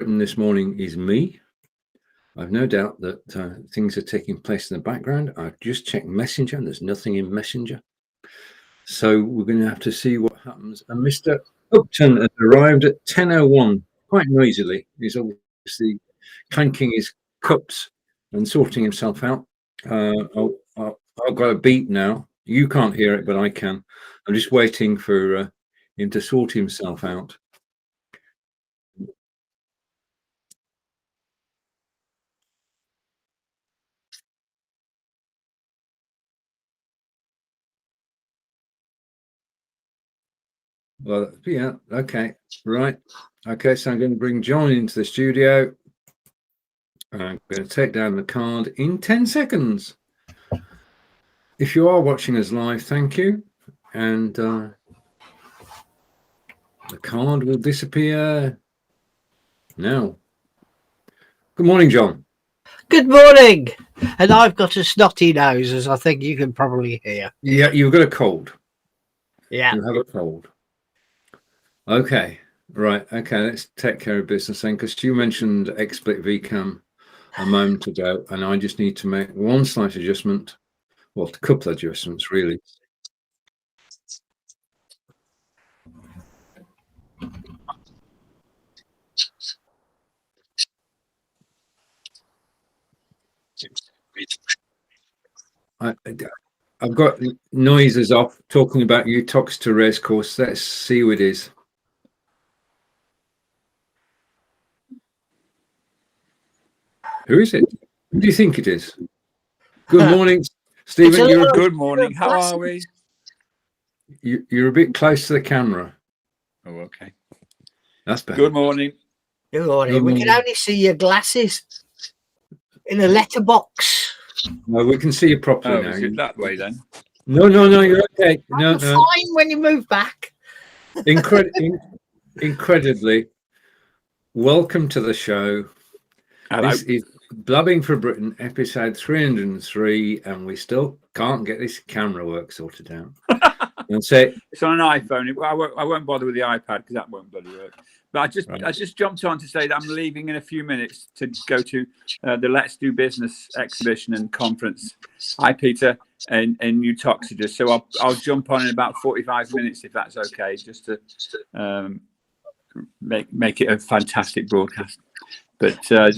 Britain this morning is me. I've no doubt that things are taking place in the background. I've just checked Messenger and there's nothing in Messenger. So we're going to have to see what happens. And Mr. Upton has arrived at 10:01 quite noisily. He's obviously clanking his cups and sorting himself out. I've got a beat now. You can't hear it, but I can. I'm just waiting for him to sort himself out. Well, yeah, okay, right. Okay, so I'm going to bring John into the studio. I'm going to take down the card in 10 seconds. If you are watching us live, thank you. And the card will disappear now. Good morning, John. Good morning. And I've got a snotty nose, as I think you can probably hear. Yeah, you've got a cold. Yeah. You have a cold. Okay, right. Okay, let's take care of business then, because you mentioned XSplit VCAM a moment ago, and I just need to make one slight adjustment. Well, a couple of adjustments, really. I've got noises off talking about you talks to racecourse. Let's see who it is. Who is it? Who do you think it is? Good morning, Stephen. Good morning. How are we? You're a bit close to the camera. Oh, okay. That's better. Good morning. Good morning. We can only see your glasses in a letterbox. No, we can see you properly now. Is it that way then? No, you're okay. No. Fine when you move back. Incredibly, welcome to the show. Hello. This is Blabbing for Britain, episode 303, and we still can't get this camera work sorted out. And say it's on an iPhone. I won't bother with the iPad because that won't bloody work. But I just jumped on to say that I'm leaving in a few minutes to go to the Let's Do Business exhibition and conference. Hi, Peter, in New Toxidus. So I'll jump on in about 45 minutes if that's okay, just to make it a fantastic broadcast. But I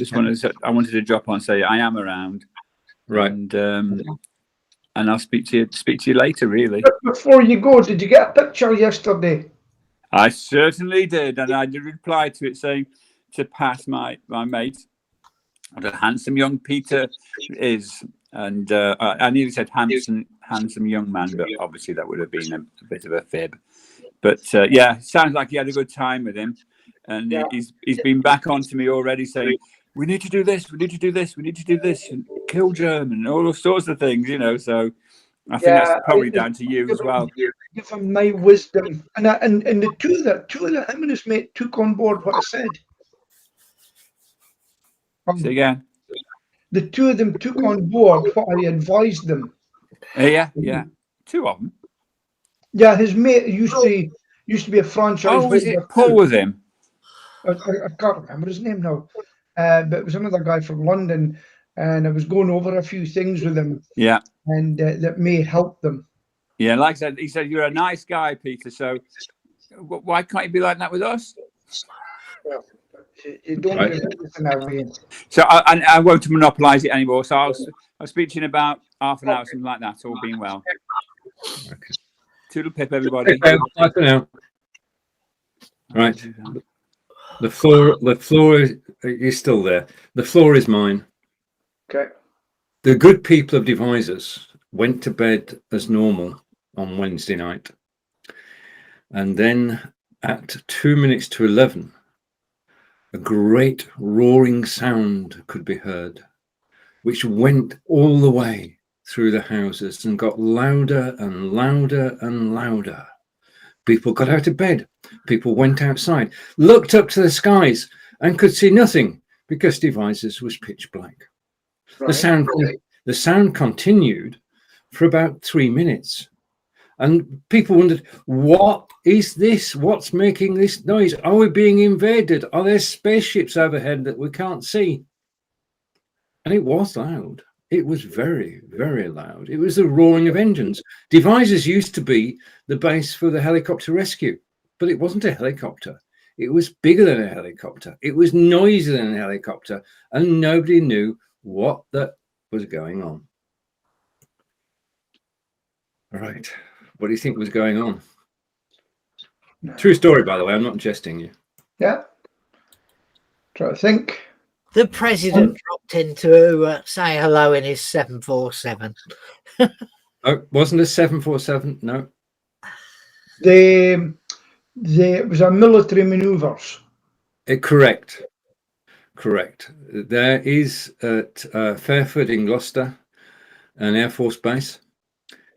wanted to drop on and say I am around, right, and I'll speak to you later. Really. But before you go, did you get a picture yesterday? I certainly did, and I did reply to it saying to Pat, my mate, what a handsome young Peter is, and I nearly said handsome young man, but obviously that would have been a bit of a fib. But yeah, sounds like he had a good time with him, and he's been back on to me already saying, we need to do this, we need to do this, we need to do this, and kill German, and all those sorts of things, so I think that's probably down to you as well. Give him my wisdom, and the two that him and his mate took on board what I said. Say again. The two of them took on board what I advised them. Yeah, two of them. Yeah, his mate used to be a franchise. Oh, was it Paul with him? I can't remember his name now, but it was another guy from London, and I was going over a few things with him. Yeah, and that may help them. Yeah, like I said, he said you're a nice guy, Peter. So why can't you be like that with us? Well, you don't listen that way. So I won't monopolise it anymore. So I'll speak to you in about half an hour, something like that. All being well. Okay. Toodle pip, everybody. Okay, bye for now. Right. The floor is still there. The floor is mine. Okay. The good people of Devisers went to bed as normal on Wednesday night. And then at 2 minutes to 11, a great roaring sound could be heard, which went all the way through the houses and got louder and louder and louder. People got out of bed. People went outside, looked up to the skies and could see nothing because Devisers was pitch black. Right. The sound continued for about 3 minutes. And people wondered, what is this? What's making this noise? Are we being invaded? Are there spaceships overhead that we can't see? And it was loud. It was very, very loud. It was the roaring of engines. Devizes used to be the base for the helicopter rescue, but it wasn't a helicopter. It was bigger than a helicopter. It was noisier than a helicopter, and nobody knew what that was going on. All right. What do you think was going on? True story, by the way. I'm not jesting you. Yeah. Try to think. The president dropped in to say hello in his 747. Oh, wasn't a 747? No. It was a military manoeuvres. Correct. Correct. There is at Fairford in Gloucester an Air Force base.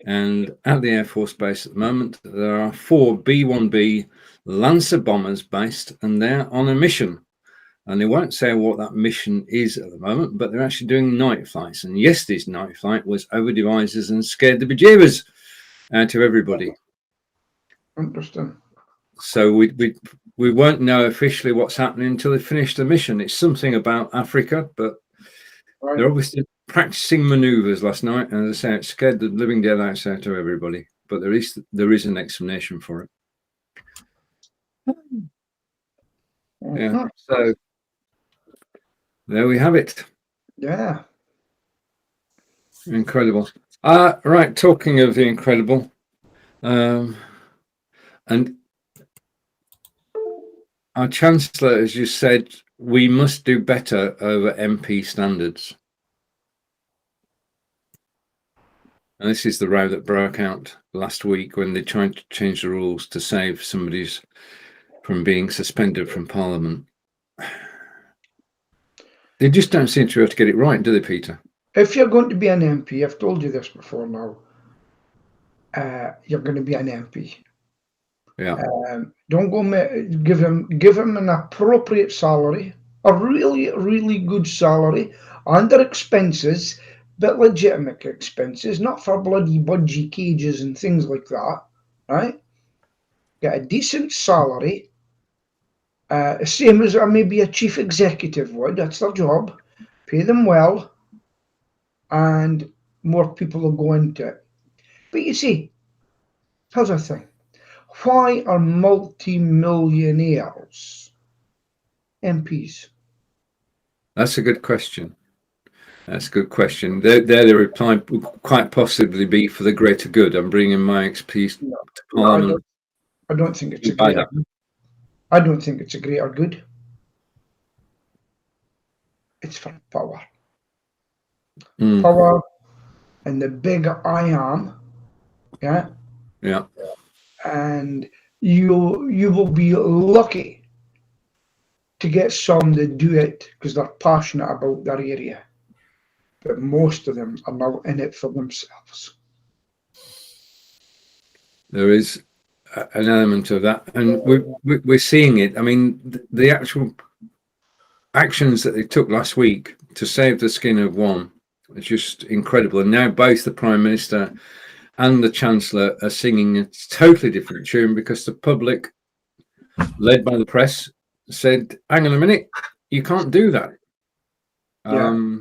And at the Air Force Base at the moment, there are 4 B-1B Lancer bombers based, and they're on a mission. And they won't say what that mission is at the moment, but they're actually doing night flights. And yesterday's night flight was over Devizes and scared the bejeebers out of everybody. Interesting. So we won't know officially what's happening until they finish the mission. It's something about Africa, but they're obviously practicing maneuvers last night, and as I say, it scared the living daylights out of everybody. But there is an explanation for it. Yeah. So there we have it. Yeah. Incredible. Right. Talking of the incredible, and our Chancellor, as you said, we must do better over MP standards. And this is the row that broke out last week when they tried to change the rules to save somebody's from being suspended from Parliament. They just don't seem to be able to get it right, do they, Peter? If you're going to be an MP, I've told you this before now, you're going to be an MP. Yeah. Don't go give him an appropriate salary, a really, really good salary, under expenses, but legitimate expenses, not for bloody budgie cages and things like that, right? Get a decent salary, same as maybe a chief executive would. That's their job. Pay them well, and more people will go into it. But you see, here's the thing. Why are multi-millionaires MPs? That's a good question. That's a good question. The reply would quite possibly be for the greater good. I'm bringing my expertise to Parliament. I don't think it's a greater good. I don't think it's a greater good. It's for power. Power and the bigger I am, yeah? Yeah. And you will be lucky to get some that do it because they're passionate about their area. But most of them are now in it for themselves. There is an element of that, and we're seeing it. I mean, the actual actions that they took last week to save the skin of one is just incredible. And now both the Prime Minister and the Chancellor are singing a totally different tune because the public, led by the press, said, hang on a minute, you can't do that. Yeah.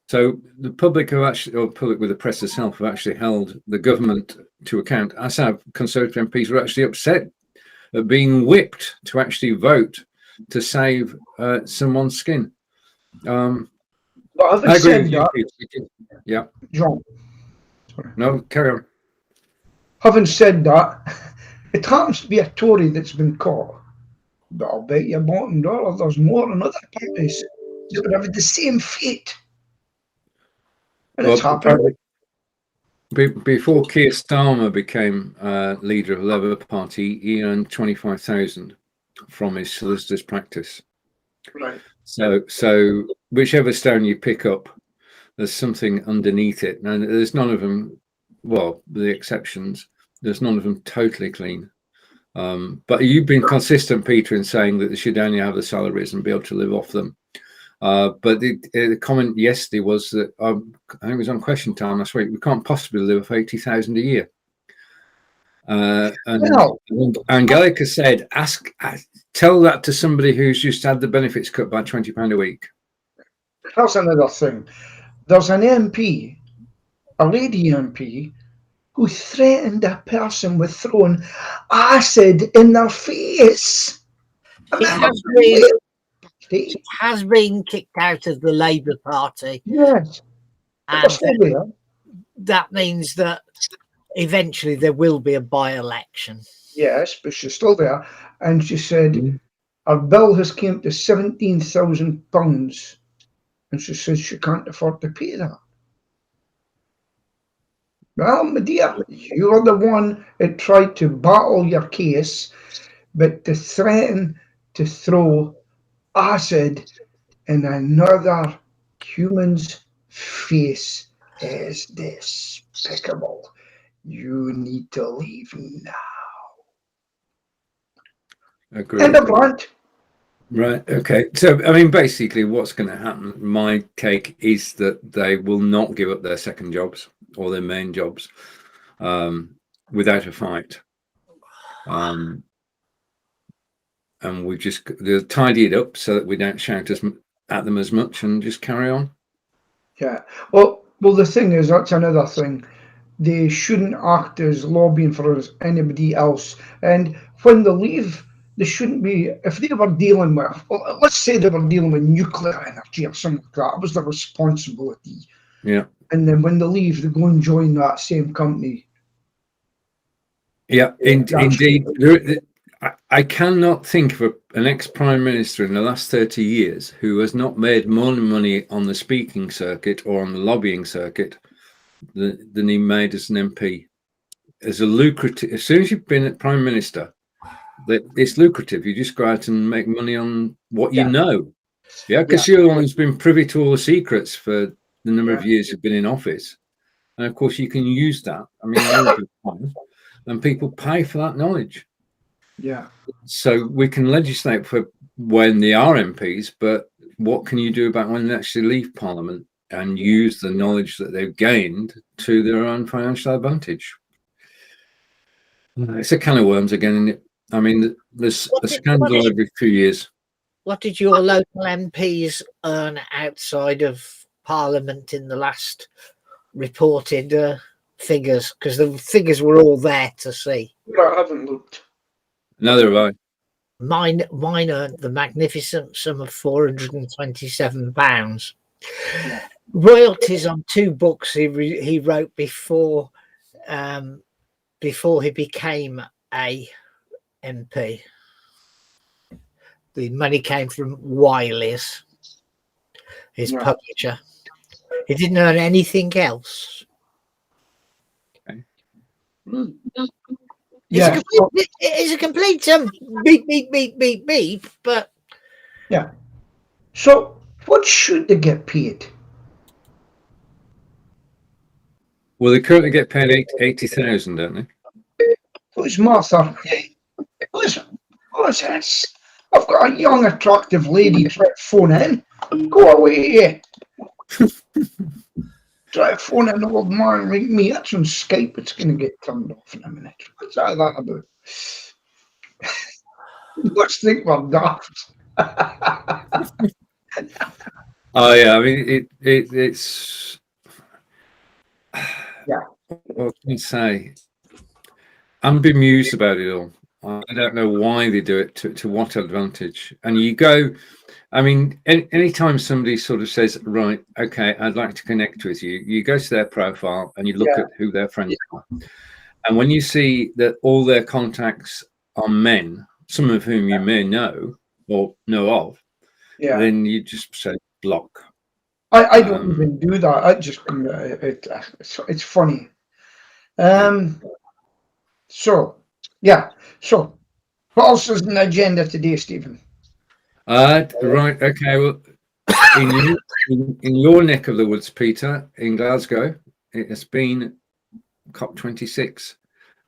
So the public have actually, or public with the press itself, have actually held the government to account. As have Conservative MPs were actually upset at being whipped to actually vote to save someone's skin. But I agree with you, Peter. Yeah. John. Sorry. No, carry on. Having said that, it happens to be a Tory that's been caught. But I'll bet you bottom dollar there's more in other parties that would have the same fate. And it's happened. Before Keir Starmer became leader of the Labour Party, he earned 25,000 from his solicitor's practice. Right. So whichever stone you pick up, there's something underneath it. And there's none of them, well, the exceptions, there's none of them totally clean. But you've been consistent, Peter, in saying that they should only have the salaries and be able to live off them. But the comment yesterday was that, I think it was on Question Time last week, we can't possibly live off 80,000 a year. Well, And Angelica said, tell that to somebody who's just had the benefits cut by £20 a week. that's another thing. There's an MP, a lady MP, who threatened a person with throwing acid in their face. It has been kicked out of the Labour Party. Yes. And that means that eventually there will be a by-election. Yes, but she's still there. And she said her bill has came to £17,000. And she says she can't afford to pay that. Well, my dear, you're the one that tried to battle your case, but to threaten to throw acid in another human's face is despicable. You need to leave now. Agreed. End of rant. Right. Okay. So, I mean, basically, what's going to happen? My take is that they will not give up their second jobs or their main jobs without a fight. And we just tidy it up so that we don't shout at them as much and just carry on. Yeah. Well, the thing is, that's another thing. They shouldn't act as lobbying for anybody else. And when they leave, they shouldn't be, if they were dealing with, well, let's say they were dealing with nuclear energy or something like that, it was their responsibility. Yeah. And then when they leave, they go and join that same company. Yeah, indeed. I cannot think of an ex-prime minister in the last 30 years who has not made more money on the speaking circuit or on the lobbying circuit than he made as an MP. As soon as you've been a prime minister, it's lucrative. You just go out and make money on what you know. Yeah, because you're the one who's been privy to all the secrets for the number of years you've been in office. And of course, you can use that. I mean, and people pay for that knowledge. Yeah. So we can legislate for when they are MPs, but what can you do about when they actually leave Parliament and use the knowledge that they've gained to their own financial advantage? It's a can of worms again, isn't it? I mean, there's a scandal every few years. What did your local MPs earn outside of Parliament in the last reported figures? Because the figures were all there to see. I haven't looked. Neither have I. Mine earned the magnificent sum of £427. Royalties on 2 books he wrote before he became a MP. The money came from Wiley's, his publisher. He didn't earn anything else. Okay. It's a complete beep, but yeah. So what should they get paid? Well, they currently get paid 80,000, don't they? Who's Martha? What's this? I've got a young, attractive lady trying to phone in. Go away. Try to phone in an old man, ring me. That's on Skype. It's going to get turned off in a minute. What's that about? Let's think we're daft. Oh yeah, I mean it's what can you say? I'm bemused about it all. I don't know why they do it, to what advantage. And you go, I mean, anytime somebody sort of says, right, okay, I'd like to connect with you, you go to their profile and you look at who their friends are. And when you see that all their contacts are men, some of whom you may know or know of, then you just say block. I don't even do that. I just it's funny. So what else is on the agenda today, Stephen? Right, okay. Well, in your neck of the woods, Peter, in Glasgow, it has been COP26,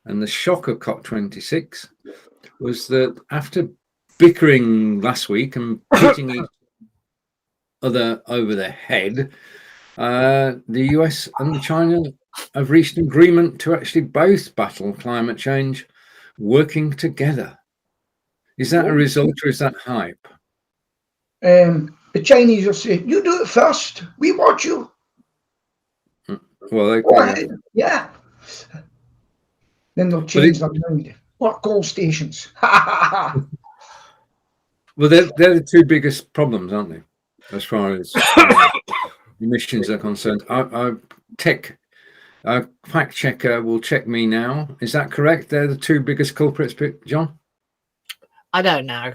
and the shock of COP26 was that after bickering last week and hitting each other over the head, the US and China have reached an agreement to actually both battle climate change, working together. Is that a result or is that hype? The Chinese will say, "You do it first. We watch you. Well, Go ahead." Yeah. Then they'll change their mind. What coal stations? Well, they're the two biggest problems, aren't they, as far as emissions are concerned? Our fact checker will check me now. Is that correct? They're the two biggest culprits, John? I don't know.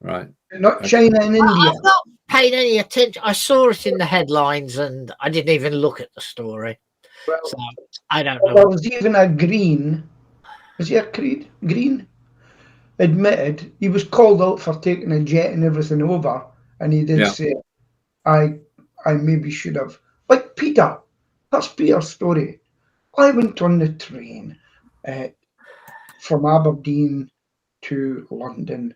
Right. Not China and India. I've not paid any attention. I saw it in the headlines and I didn't even look at the story. Well, So I don't there know. was even a Green. Was he a Green? Admitted he was called out for taking a jet and everything over, and he did say, I maybe should have. Like Peter, that's Peter's story. I went on the train from Aberdeen to London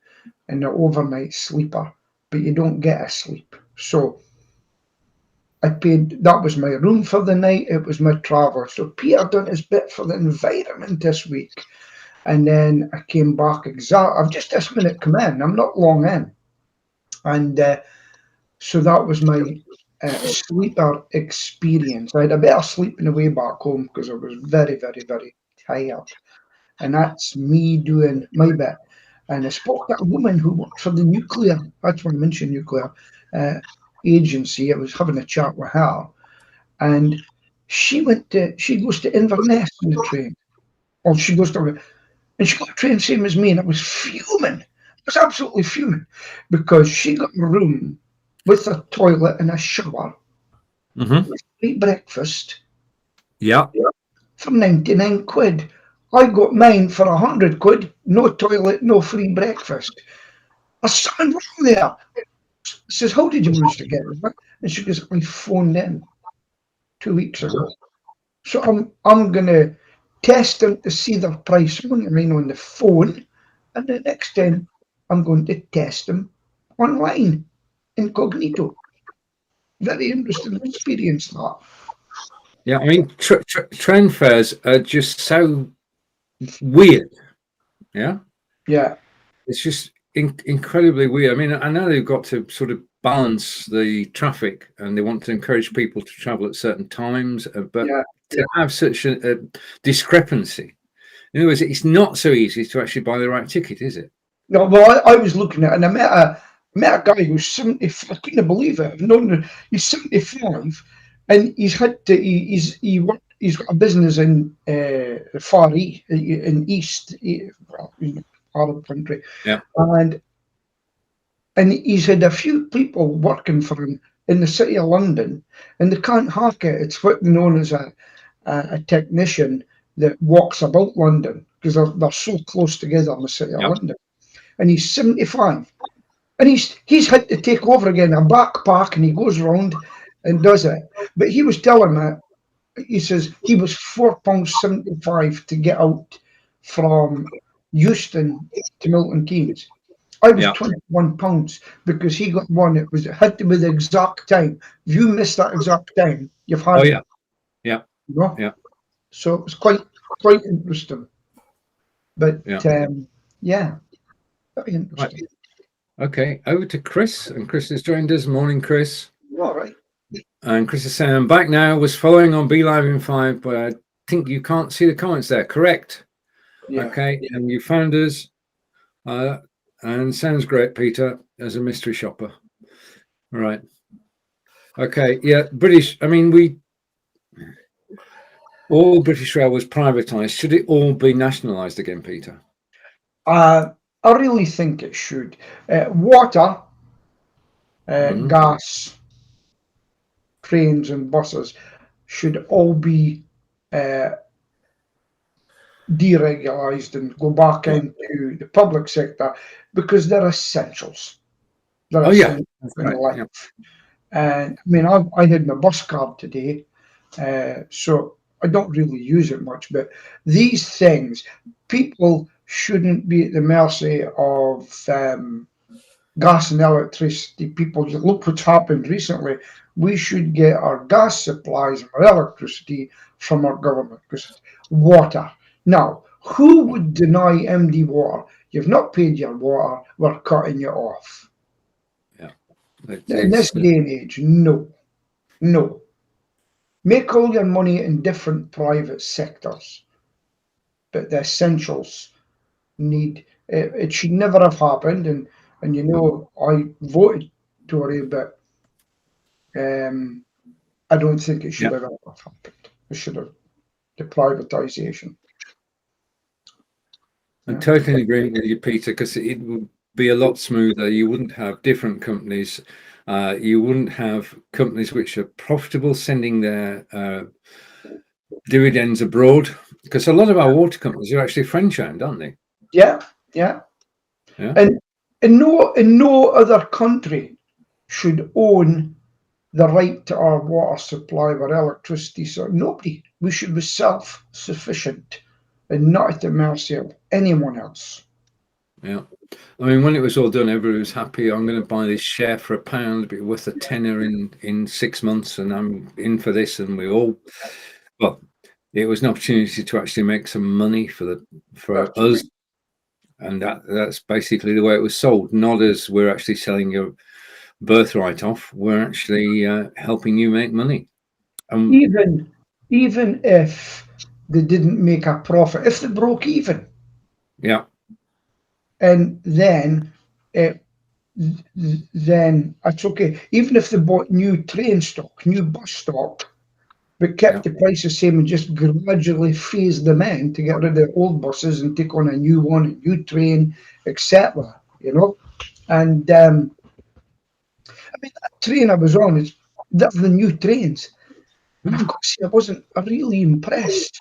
in an overnight sleeper, but you don't get a sleep. So I paid, that was my room for the night, it was my travel. So Peter done his bit for the environment this week. And then I came back I've just this minute come in, I'm not long in. And so that was my sleeper experience. I had a better sleep on the way back home because I was very, very, very tired. And that's me doing my bit. And I spoke to a woman who worked for the nuclear, that's when I mentioned nuclear agency. I was having a chat with her. And she goes to Inverness on the train. Or she goes to, and she got a train same as me, and I was fuming. I was absolutely fuming because she got a room with a toilet and a shower, free breakfast. Yeah. For 99 quid. I got mine for 100 quid, no toilet, no free breakfast. There's something wrong there. I says, how did you manage to get it? And she goes, I phoned in 2 weeks ago. So I'm going to test them to see their price online on the phone. And the next time I'm going to test them online, incognito. Very interesting experience, that. Yeah, I mean, trend fairs are just so weird. Yeah. Yeah. It's just incredibly weird. I mean, I know they've got to sort of balance the traffic and they want to encourage people to travel at certain times, but to have such a discrepancy. In other words, it's not so easy to actually buy the right ticket, is it? No, well, I was looking at it and I met a guy who's 75. I couldn't believe it. I've known him. He's 75 and he's got a business in the Far East, in East, well, in Arab country. Yeah. And he's had a few people working for him in the city of London, and they can't hack it. It's what's known as a technician that walks about London because they're so close together in the city of London. And he's 75. And he's had to take over again a backpack, and he goes around and does it. But he was telling me, he says he was £4.75 to get out from Euston to Milton Keynes. I was £21 because he got one. It had to be the exact time. If you miss that exact time, you've had it. Yeah. You know? Yeah. So it was quite interesting. But very interesting. Right. Okay, over to Chris, and Chris has joined us. Morning, Chris. All right. And Chris is saying, I'm back now, was following on Be Live in 5, but I think you can't see the comments there. Correct. Yeah. Okay, and you found us. And sounds great, Peter, as a mystery shopper. All right. Okay, yeah, British, I mean, all British Rail was privatised. Should it all be nationalised again, Peter? I really think it should. Water, gas, trains and buses should all be deregularised and go back into the public sector because they're essentials. They're essentials in life. And I mean, I had my bus card today, so I don't really use it much. But these things, people shouldn't be at the mercy of gas and electricity people, you look what's happened recently. We should get our gas supplies and our electricity from our government, because water. Now, who would deny MD water? You've not paid your water, we're cutting you off. Yeah. In this day and age, no. No. Make all your money in different private sectors, but the essentials need. It should never have happened, and you know I voted Tory, but I don't think it should have ever happened. It should have the privatisation. I totally agree with you, Peter, because it would be a lot smoother. You wouldn't have different companies. You wouldn't have companies which are profitable sending their dividends abroad, because a lot of our water companies are actually French-owned, aren't they? Yeah. And in no other country should own the right to our water supply or electricity. So nobody. We should be self-sufficient and not at the mercy of anyone else. Yeah. I mean, when it was all done, everybody was happy. I'm going to buy this share for £1, it'll be worth a tenner in 6 months, and I'm in for this. And well, it was an opportunity to actually make some money for us. And that's basically the way it was sold. Not as we're actually selling your birthright off, we're actually helping you make money. Even if they didn't make a profit, if they broke even, and then that's okay. Even if they bought new train stock, new bus stock, but kept the price the same and just gradually phased them in to get rid of the old buses and take on a new one, a new train, etc. You know, and I mean that train I was on that's the new trains. And I've got to say, I wasn't really impressed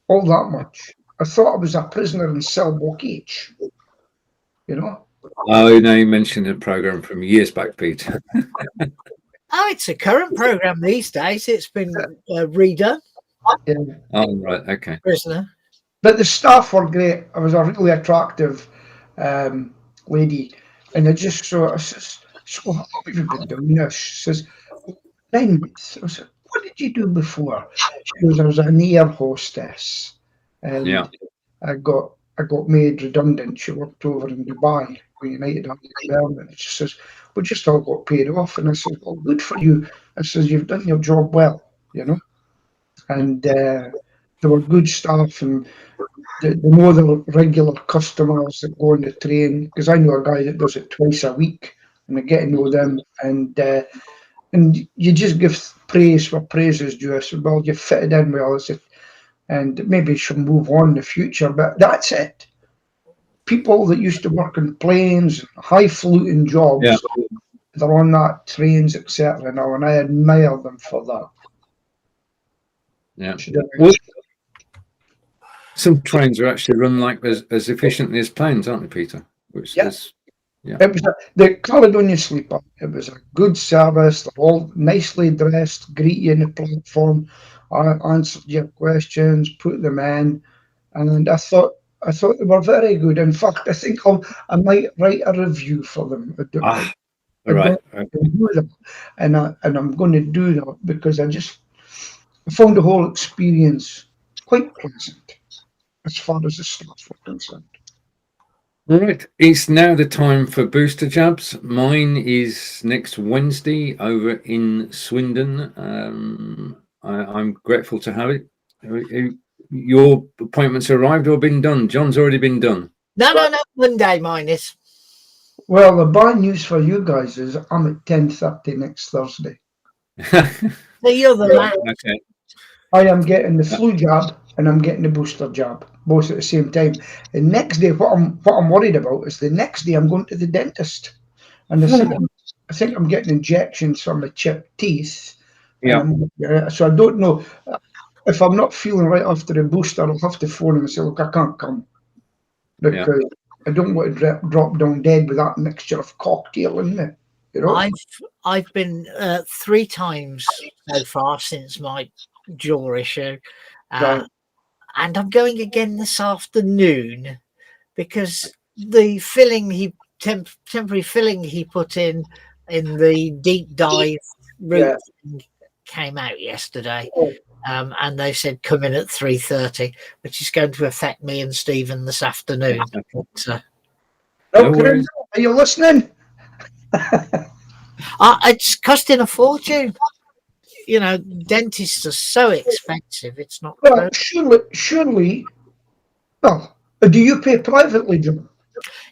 all that much. I thought I was a prisoner in Cellblock H. You know. Oh, no, you mentioned a program from years back, Peter. Oh, it's a current program these days. It's been redone. Yeah. Oh, right, okay. Prisoner. But the staff were great. I was a really attractive lady, and I just I says, "So how long have you been doing this?" She says, 9 months. I said, "What did you do before?" She goes, "I was an air hostess, and I got made redundant." She worked over in Dubai with United Airlines. She says, "We just all got paid off," and I said, "Well, good for you." I says, "You've done your job well, you know." And there were good staff, and the more the regular customers that go on the train, because I know a guy that does it twice a week, and I get to know them, and you just give praise where praise is due. I said, "Well, you fitted in well," I said, "and maybe she'll move on in the future, but that's it." People that used to work in planes, high-fluting jobs, they're on that trains, etc. now, and I admire them for that. Yeah. Well, some trains are actually run like as efficiently as planes, aren't they, Peter? Which is, It was the Caledonia Sleeper. It was a good service. They're all nicely dressed, greet you in the platform, answered your questions, put them in, and I thought they were very good. In fact, I think I might write a review for them. I don't do them, and I'm going to do that because I found the whole experience quite pleasant as far as the staff were concerned. All right, it's now the time for booster jabs. Mine is next Wednesday over in Swindon. I'm grateful to have it. Your appointments arrived or been done? John's already been done. No, Monday mine is. Well, the bad news for you guys is I'm at 10:30 next Thursday. So you're the man. Okay. I am getting the flu jab and I'm getting the booster jab, both at the same time. The next day, what I'm worried about is the next day I'm going to the dentist, and I think I'm getting injections for my chipped teeth. So I don't know if I'm not feeling right after the booster. I'll have to phone him and say, "Look, I can't come because I don't want to drop down dead with that mixture of cocktail in me." You know? I've been 3 times so far since my jaw issue, and I'm going again this afternoon because the filling he temporary filling he put in the deep dive route came out yesterday. And they said come in at 3:30, which is going to affect me and Stephen this afternoon. But, No worries. Are you listening? it's costing a fortune. You know, dentists are so expensive. It's not. Well, surely. Well, do you pay privately, Jim?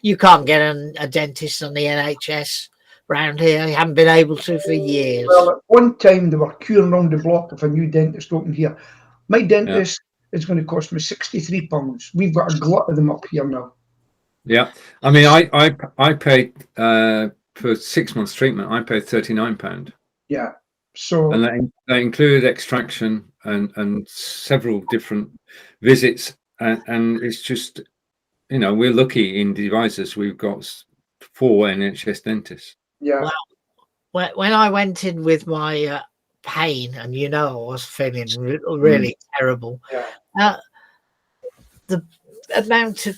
You can't get a dentist on the NHS round here. You haven't been able to for years. Well, at one time they were queuing around the block if a new dentist opened here. My dentist is going to cost me £63. We've got a glut of them up here now. Yeah, I mean, I paid for 6 months treatment. I paid £39. Yeah, so and that included extraction and several different visits, and it's just, you know, we're lucky in Devizes. We've got 4 NHS dentists. Yeah. Well, when I went in with my pain, and you know, I was feeling really terrible. Yeah. The amount of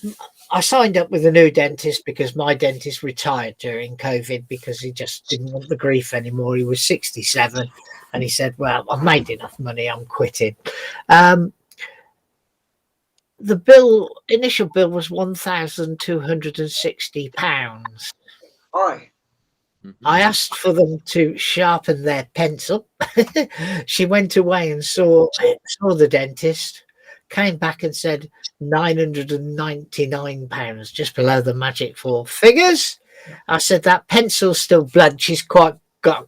I signed up with a new dentist because my dentist retired during COVID because he just didn't want the grief anymore. He was 67, and he said, "Well, I've made enough money. I'm quitting." The initial bill was £1,260. Aye. I asked for them to sharpen their pencil. She went away and saw the dentist, came back and said £999, just below the magic 4 figures. I said, that pencil's still blunt. She's got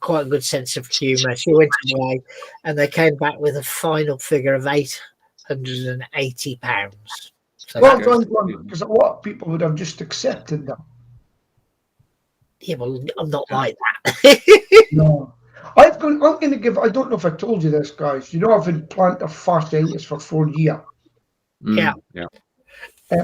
quite a good sense of humour. She went away and they came back with a final figure of £880. So Well done, because a lot of people would have just accepted that. Yeah, well, I'm not like that. No. I'm going to give, I don't know if I told you this, guys. You know, I've had plantar fasciitis for 4 years. Yeah.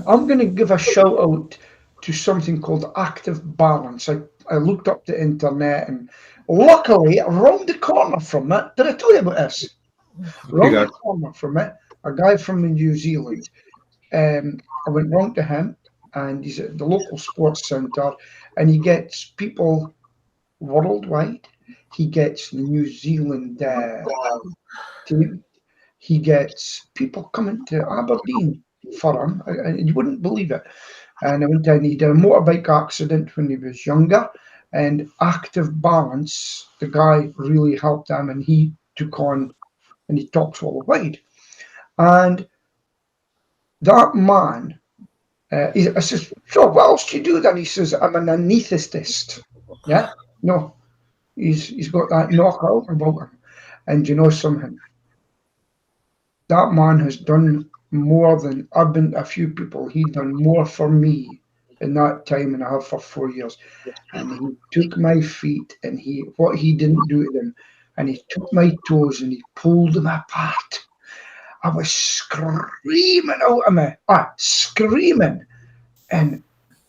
I'm going to give a shout out to something called Active Balance. I looked up the internet, and luckily, around the corner from it, did I tell you about this? Around the corner from it, a guy from New Zealand. I went round to him, and he's at the local sports centre, and he gets people worldwide. He gets the New Zealand team. He gets people coming to Aberdeen for him. And you wouldn't believe it. And I went down, he did a motorbike accident when he was younger, and Active Balance, the guy really helped him, and he took on, and he talks worldwide. And that man, I says, so what else do you do then? He says, I'm an anaesthetist. Yeah? No. He's got that knockout about him. And you know something? That man has done more than, I've been to a few people, he done more for me in that time than I have for 4 years. And he took my feet, and what he didn't do to them, and he took my toes and he pulled them apart. I was screaming out of me, screaming. And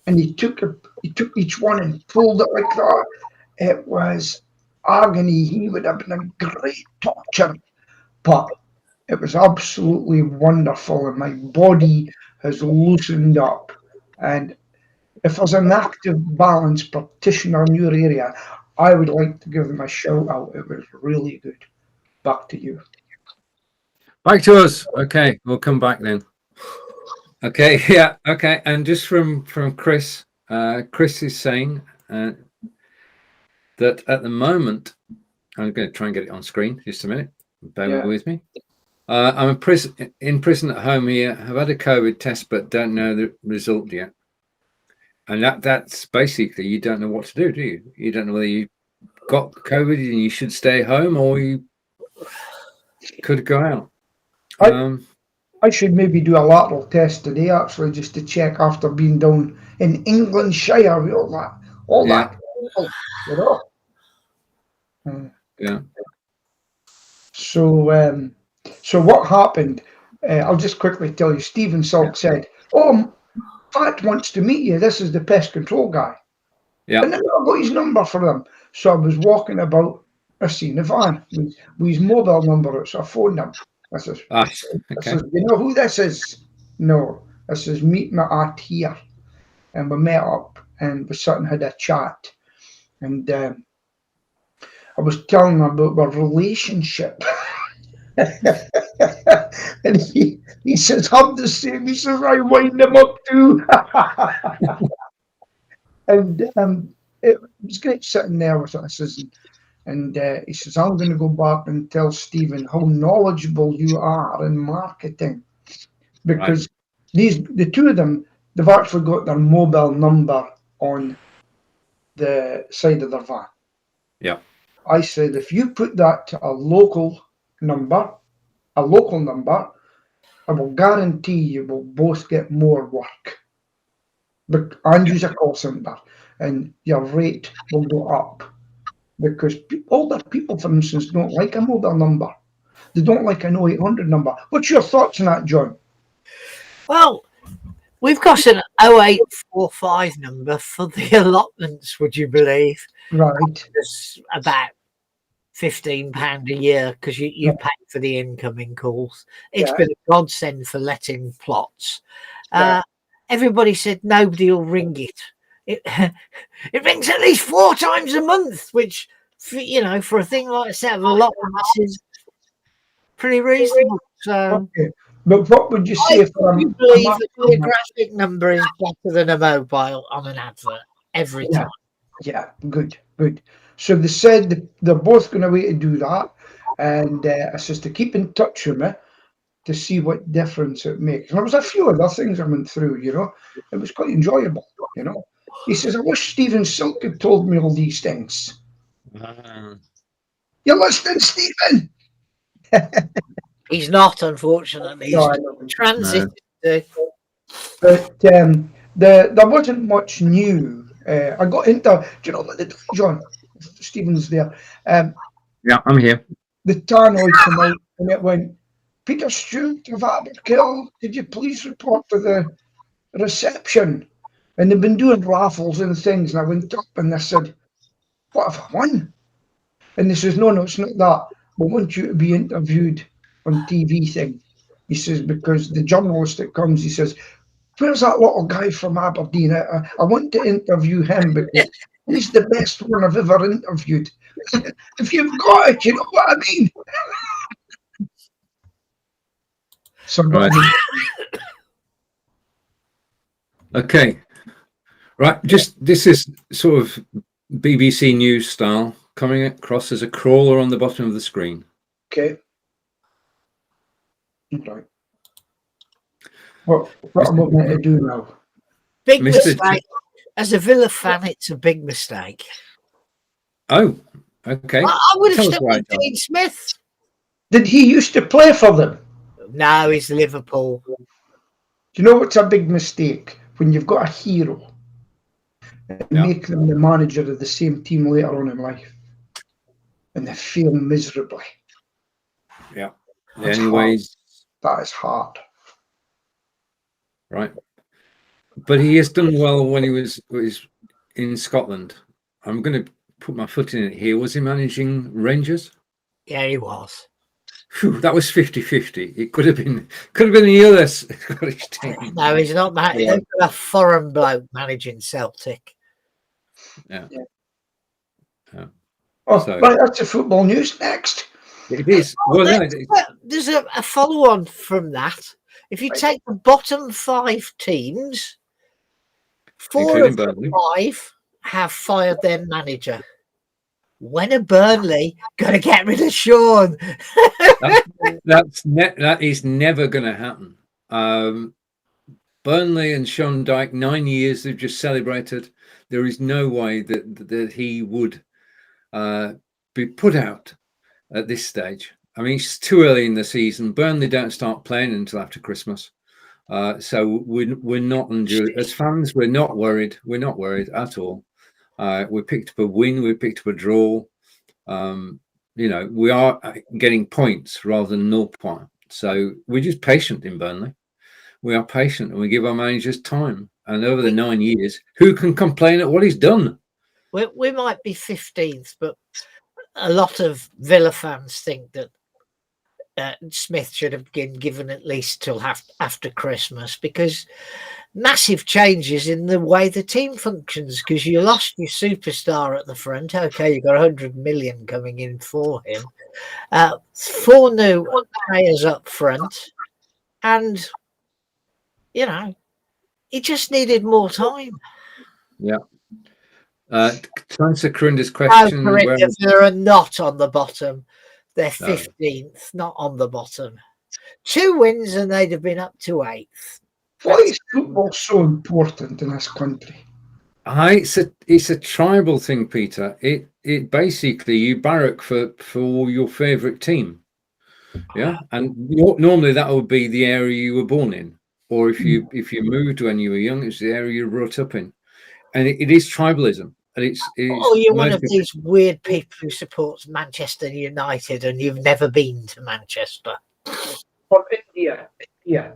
he took each one and pulled it like that. It was agony. He would have been a great torture, but it was absolutely wonderful, and my body has loosened up. And if there's an Active Balance practitioner in your area, I would like to give them a shout out. It was really good. Back to you. Back to us. Okay, we'll come back then. Okay, yeah, okay. And just from Chris, Chris is saying that at the moment, I'm going to try and get it on screen. Just a minute. Bear with me. I'm in prison at home here. Have had a COVID test, but don't know the result yet. And that's basically, you don't know what to do you? You don't know whether you got COVID and you should stay home, or you could go out. I should maybe do a lateral test today, actually, just to check after being down in Englandshire with all that, you know. Yeah. So what happened? I'll just quickly tell you. Stephen Salk said, "Oh, Pat wants to meet you. This is the pest control guy." Yeah. And then I got his number for him. So I was walking about. I seen the van with his mobile number. So I phoned him. I says, "You know who this is?" No. I says, "Meet me at here." And we met up, and we sat and had a chat. And I was telling him about our relationship. And he says, I'm the same. He says, I wind him up too. And it was great sitting there with us. And he says, I'm going to go back and tell Stephen how knowledgeable you are in marketing. Because the two of them, they've actually got their mobile number on the side of their van. Yeah. I said, if you put that to a local number, I will guarantee you will both get more work. And use a call center, and your rate will go up. Because older people, for instance, don't like a mobile number. They don't like an 0800 number. What's your thoughts on that, John? Well, we've got an 0845 number for the allotments, would you believe? Right. It's about £15 a year because you pay for the incoming calls. It's been a godsend for letting plots. Everybody said nobody will ring it. It rings at least 4 times a month, which, for a thing like a set of allotments is pretty reasonable. So, but what would you say for you believe a geographic number is better than a mobile on an advert every time? Yeah, good. So they said they're both going away to do that, and I says to keep in touch with me to see what difference it makes. And there was a few other things I went through, It was quite enjoyable, He says, I wish Stephen Silk had told me all these things. You're listening, Stephen? He's not, unfortunately. He's transited. But there wasn't much new. I got into, do you know what they do, John? Stephen's there. Yeah, I'm here. The tannoy came out and it went, Peter Stewart of Aberkill, could you please report to the reception? And they've been doing raffles and things, and I went up and I said, what have I won? And they says, no, it's not that. We want you to be interviewed on TV thing. He says, because the journalist that comes, he says, where's that little guy from Aberdeen? I want to interview him because he's the best one I've ever interviewed. If you've got it, you know what I mean? So, Okay. Right. This is sort of BBC News style, coming across as a crawler on the bottom of the screen. Okay. Right. What am I meant to do now? Big mistake. As a Villa fan, it's a big mistake. Oh, okay. I would have stuck with Dean Smith. Did he used to play for them? No, he's Liverpool. Do you know what's a big mistake? When you've got a hero and make them the manager of the same team later on in life and they fail miserably. Yeah. That's Anyways. Hard. That is hard. Right. But he has done well when he was in Scotland. I'm going to put my foot in it here. Was he managing Rangers? Yeah, he was. Whew, that was 50-50. It could have been the other Scottish team. No, he's not managing. A foreign bloke managing Celtic. Yeah. Right, that's the football news. Next. It is. Well, there's a follow-on from that. If you take the bottom 5 teams, 4 of the 5 have fired their manager. When are Burnley going to get rid of Sean? that is never going to happen. Burnley and Sean Dyche, 9 years they've just celebrated. There is no way that he would be put out at this stage. I mean, it's too early in the season. Burnley don't start playing until after Christmas. So we're not as fans, we're not worried. We're not worried at all. We picked up a win. We picked up a draw. We are getting points rather than 0 points. So we're just patient in Burnley. We are patient and we give our managers time. And over the 9 years, who can complain at what he's done? We might be 15th, but a lot of Villa fans think that Smith should have been given at least till after Christmas, because massive changes in the way the team functions, because you lost your superstar at the front. Okay, you got 100 million coming in for him. 4 new players up front, and you know, he just needed more time. Yeah. To answer Corinda's question, they're not on the bottom. They're 15th, not on the bottom. 2 wins and they'd have been up to 8th. Why is football so important in this country? It's a tribal thing, Peter. It basically, you barrack for your favourite team. Yeah, and normally that would be the area you were born in, or if you moved when you were young, it's the area you were brought up in, and it is tribalism. And it's you're one of these weird people who supports Manchester United and you've never been to Manchester. Or India, yeah.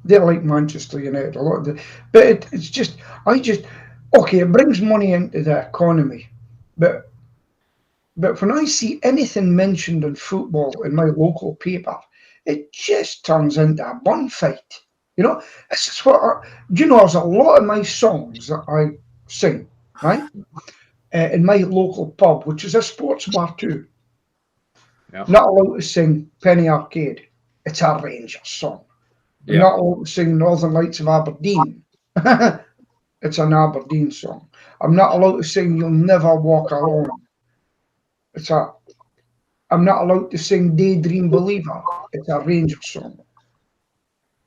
They're like Manchester United a lot of but it's just okay, it brings money into the economy, but when I see anything mentioned in football in my local paper, it just turns into a bun fight. You know, this is what there's a lot of my songs that I sing, right? In my local pub, which is a sports bar too. Yeah. Not allowed to sing Penny Arcade. It's a Rangers song. Yeah. Not allowed to sing Northern Lights of Aberdeen. It's an Aberdeen song. I'm not allowed to sing You'll Never Walk Alone. I'm not allowed to sing Daydream Believer. It's a Rangers song.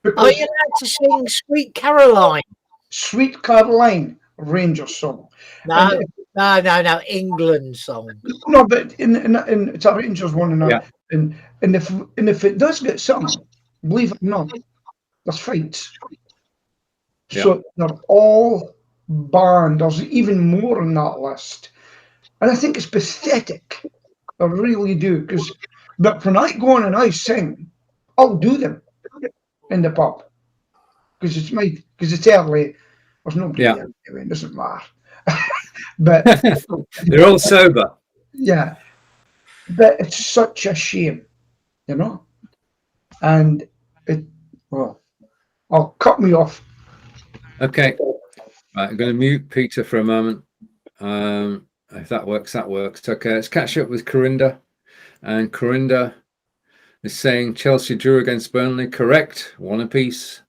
Are you allowed to sing Sweet Caroline? Sweet Caroline, Rangers song. No, England song. No, but in it's a Rangers one, and if it does get sung, believe it or not, there's fights. Yeah. So they're all banned. There's even more on that list, and I think it's pathetic. I really do, but when I go on and I sing, I'll do them in the pub because it's early. There's nobody there anyway, it doesn't matter. But they're all sober. Yeah, but it's such a shame, and I'll cut me off. Okay, right, I'm going to mute Peter for a moment. If that works, that works. Okay, let's catch up with Corinda. And Corinda is saying Chelsea drew against Burnley. Correct, 1 apiece.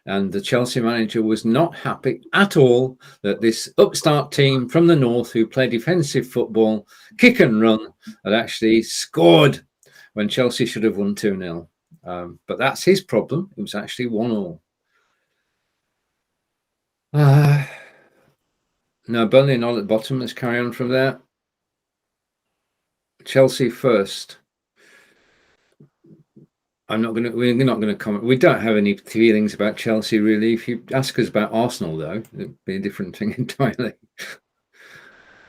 And the Chelsea manager was not happy at all that this upstart team from the north who play defensive football, kick and run, had actually scored when Chelsea should have won 2-0. But that's his problem. It was actually 1-1. No, Burnley not at the bottom. Let's carry on from there. Chelsea first. We're not going to comment. We don't have any feelings about Chelsea, really. If you ask us about Arsenal, though, it'd be a different thing entirely.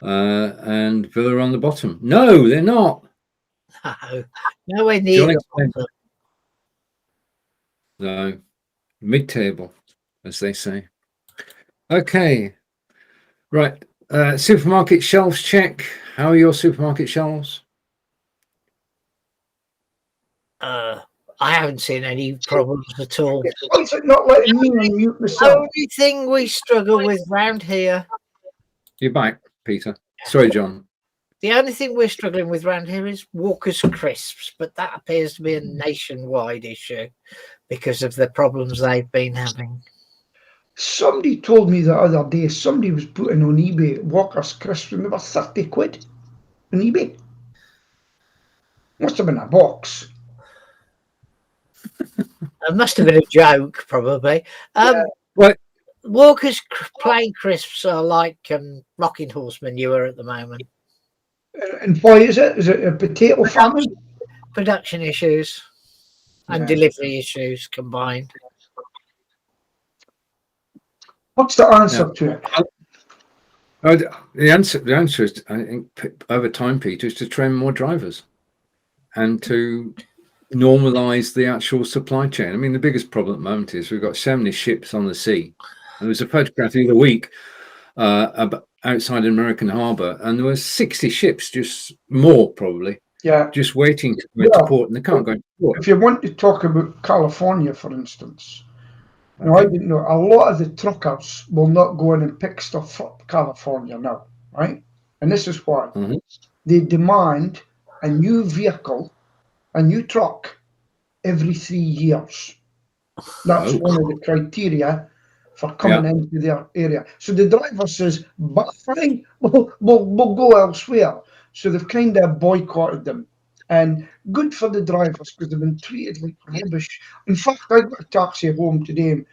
And Villa are on the bottom. No, they're not. Nowhere near. No, mid-table, as they say. Okay, right. Supermarket shelves check. How are your supermarket shelves? I haven't seen any problems at all. Why is it not letting me unmute myself? The only thing we struggle with round here. You're back, Peter. Sorry, John. The only thing we're struggling with round here is Walker's crisps, but that appears to be a nationwide issue because of the problems they've been having. Somebody told me the other day somebody was putting on eBay Walker's crisps and they were 30 quid on eBay. Must have been a box. It must have been a joke, probably. What? Walker's plain crisps are like rocking horse manure at the moment. And why is it? Is it a potato famine? Production issues and delivery issues combined. What's the answer to it? The answer is, I think, over time, Peter, is to train more drivers and to normalize the actual supply chain. I mean, the biggest problem at the moment is we've got so many ships on the sea. And there was a photograph the other week outside American Harbour, and there were 60 ships, just more probably, just waiting to go into port, and they can't go into port. If you want to talk about California, for instance, Now, I didn't know. A lot of the truckers will not go in and pick stuff from California now, right? And this is why. Mm-hmm. They demand a new vehicle, a new truck, every 3 years. That's one of the criteria for coming into their area. So the driver says, but fine, we'll go elsewhere. So they've kind of boycotted them. And good for the drivers because they've been treated like rubbish. In fact, I got a taxi home today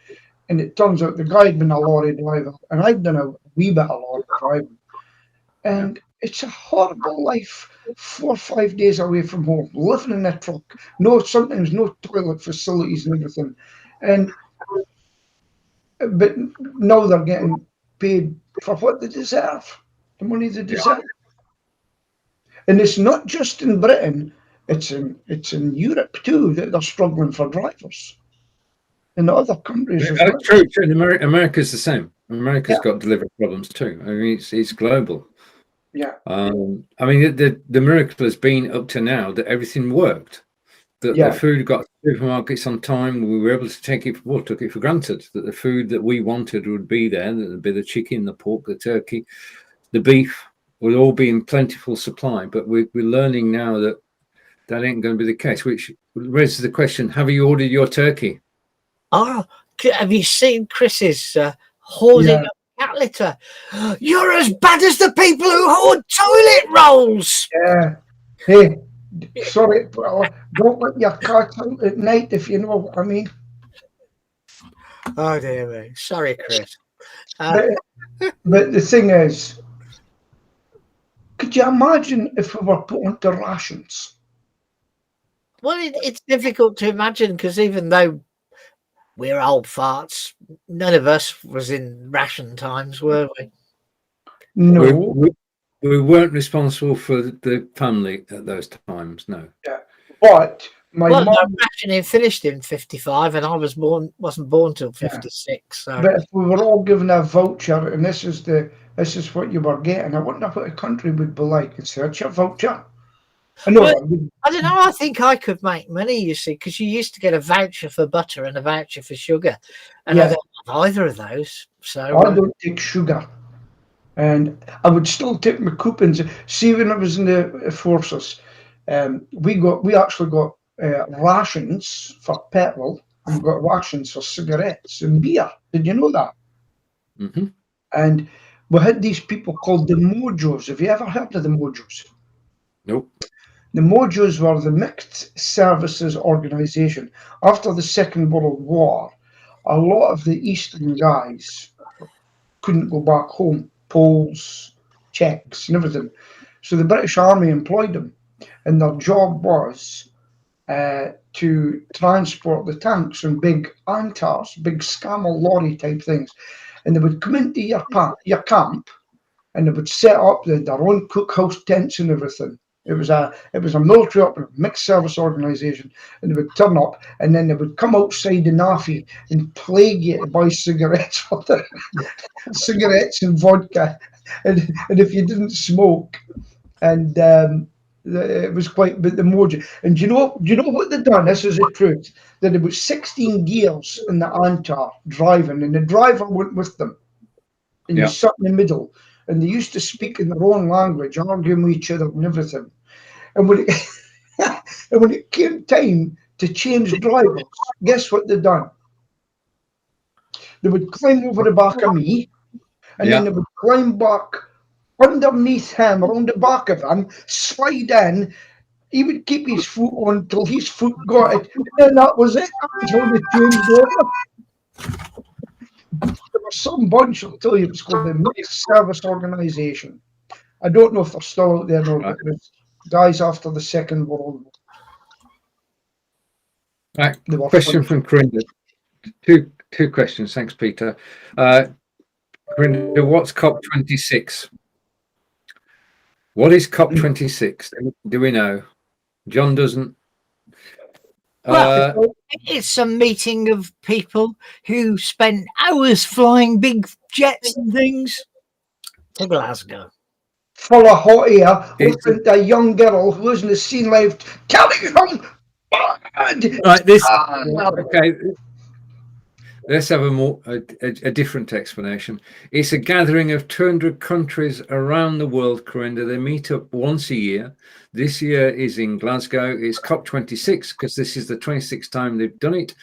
and it turns out the guy had been a lorry driver and I'd done a wee bit of lorry driving. And it's a horrible life, 4 or 5 days away from home, living in a truck, sometimes no toilet facilities and everything. But now they're getting paid for what they deserve, the money they deserve. And it's not just in Britain, it's in Europe too that they're struggling for drivers. In other countries as well. True. In America's the same. America's got delivery problems too. I mean, it's global. Yeah. I mean, the miracle has been up to now that everything worked. That the food got to supermarkets on time. We were able to took it for granted that the food that we wanted would be there. That would be the chicken, the pork, the turkey, the beef would all be in plentiful supply. But we're learning now that ain't going to be the case. Which raises the question: have you ordered your turkey? Oh, have you seen Chris's hoarding of cat litter? You're as bad as the people who hoard toilet rolls. Yeah. Hey, sorry, don't let your cat out at night if you know what I mean. Oh dear me. Sorry, Chris. But the thing is, could you imagine if we were put onto rations? Well, it's difficult to imagine because even though we're old farts, none of us was in ration times, were we? No. We weren't responsible for the family at those times, no. Yeah. But my mum, no, rationing finished in 55 and I wasn't born till 56. So. But if we were all given a voucher and this is what you were getting, I wonder what a country would be like. It's such a voucher. I don't know. I think I could make money, you see, because you used to get a voucher for butter and a voucher for sugar. And I don't have either of those. So I don't take sugar. And I would still take my coupons. See, when I was in the forces, we actually got rations for petrol and we got rations for cigarettes and beer. Did you know that? Mm-hmm. And we had these people called the Mojos. Have you ever heard of the Mojos? Nope. The Mojos were the Mixed Services Organisation. After the Second World War, a lot of the Eastern guys couldn't go back home. Poles, Czechs, and everything. So the British Army employed them, and their job was to transport the tanks on big Antars, big Scammer lorry type things, and they would come into your camp, and they would set up their own cookhouse tents and everything. It was a military mixed service organisation, and they would turn up, and then they would come outside the NAFI and plague you to buy cigarettes for cigarettes and vodka, and if you didn't smoke, and it was quite. But the Mojo, and do you know what they done? This is the truth. That there was 16 gears in the Antar driving, and the driver went with them, and you sat in the middle. And they used to speak in their own language, arguing with each other and everything. And when it came time to change drivers, guess what they done? They would climb over the back of me, and then they would climb back underneath him, around the back of him, slide in. He would keep his foot on till his foot got it, and that was it. Until they changed over. There was some bunch, I'll tell you, it was called the Mixed Service Organisation. I don't know if they're still out there now, but it was guys after the Second World War. Right. Question from Corinda. Two questions. Thanks, Peter. Corinda, what's COP26? What is COP26? Do we know? John doesn't. Well, it's a meeting of people who spent hours flying big jets and things to Glasgow. Full of hot air, with a young girl who wasn't seen live carrying on. Right, okay. let's have a different explanation. It's a gathering of 200 countries around the world, Corinda. They meet up once a year. This year is in Glasgow. It's COP26 because this is the 26th time they've done it.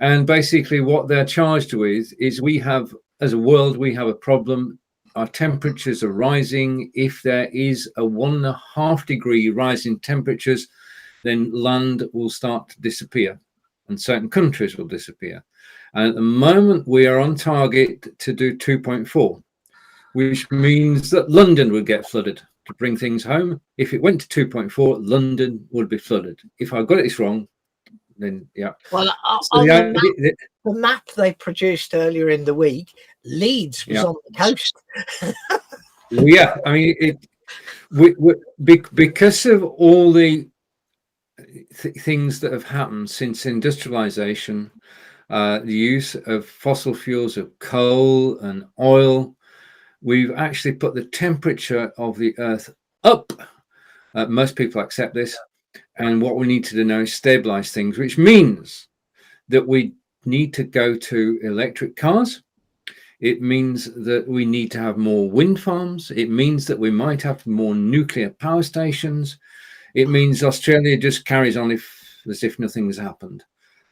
And basically what they're charged with is we have, as a world, we have a problem. Our temperatures are rising. If there is a 1.5 degree rise in temperatures, then land will start to disappear and certain countries will disappear. And at the moment, we are on target to do 2.4, which means that London would get flooded to bring things home. If it went to 2.4, London would be flooded. If I got this wrong, then yeah. Well, So on the map they produced earlier in the week, Leeds was on the coast. Yeah, I mean, because of all the things that have happened since industrialization, the use of fossil fuels, of coal and oil, we've actually put the temperature of the earth up. Most people accept this. And what we need to do now is stabilize things, which means that we need to go to electric cars. It means that we need to have more wind farms. It means that we might have more nuclear power stations. It means Australia just carries on as if nothing's happened.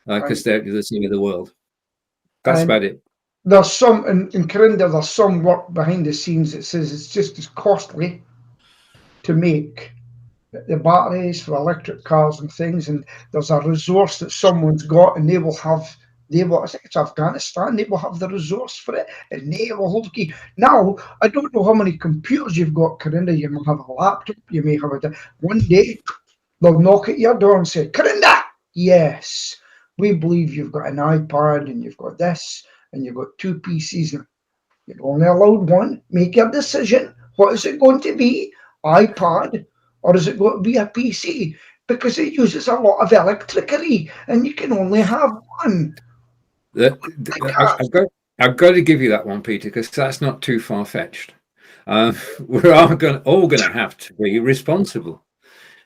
Because they're the center of the world. That's about it. There's some, in Corinda, there's some work behind the scenes that says it's just as costly to make the batteries for electric cars and things. And there's a resource that someone's got, and I think it's Afghanistan, they will have the resource for it, and they will hold the key. Now, I don't know how many computers you've got, Corinda. You may have a laptop, you may have one day they'll knock at your door and say, Corinda, yes, we believe you've got an iPad and you've got this and you've got 2 PCs. And you're only allowed one. Make your decision. What is it going to be? iPad, or is it going to be a PC? Because it uses a lot of electricity and you can only have one. I've got to give you that one, Peter, because that's not too far-fetched. We're all going to have to be responsible.